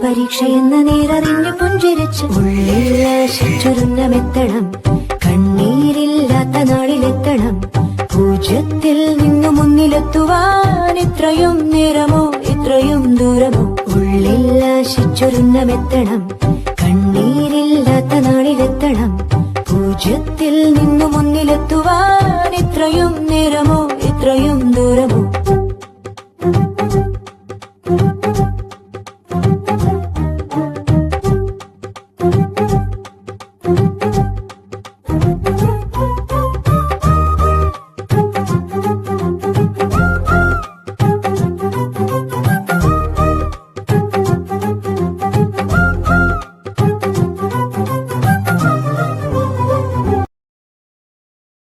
പരീക്ഷയെന്ന നേരറിഞ്ഞു പുഞ്ചിരിച്ച് ഉള്ളിൽ ആശിച്ചൊരുങ്ങമെത്തണം, കണ്ണീരില്ലാത്ത നാളിലെത്തണം. പൂജ്യത്തിൽ നിന്നു മുന്നിലെത്തുവാൻ ഇത്രയും നേരമോ ഇത്രയും ദൂരമോ? ഉള്ളിൽ ആശിച്ചൊരുങ്ങമെത്തണം, കണ്ണീരില്ലാത്ത നാളിലെത്തണം. പൂജ്യത്തിൽ നിന്നു മുന്നിലെത്തുവാൻ ഇത്രയും നേരമോ ഇത്രയും ദൂരമോ?